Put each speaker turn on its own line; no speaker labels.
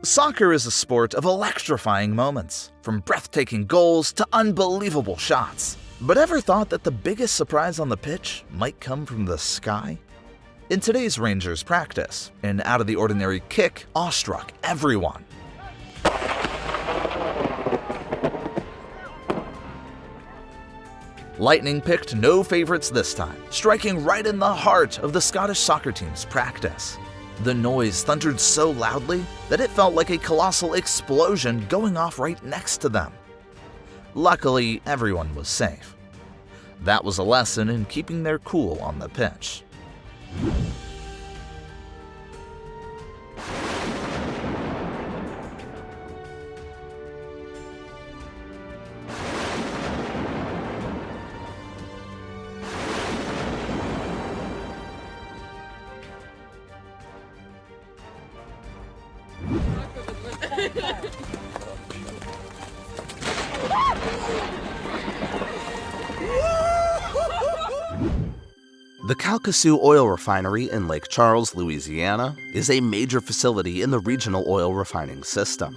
Soccer is a sport of electrifying moments, from breathtaking goals to unbelievable shots. But ever thought that the biggest surprise on the pitch might come from the sky? In today's Rangers practice, an out-of-the-ordinary kick awestruck everyone. Lightning picked no favorites this time, striking right in the heart of the Scottish soccer team's practice. The noise thundered so loudly that it felt like a colossal explosion going off right next to them. Luckily, everyone was safe. That was a lesson in keeping their cool on the pitch. The Calcasieu Oil Refinery in Lake Charles, Louisiana, is a major facility in the regional oil refining system.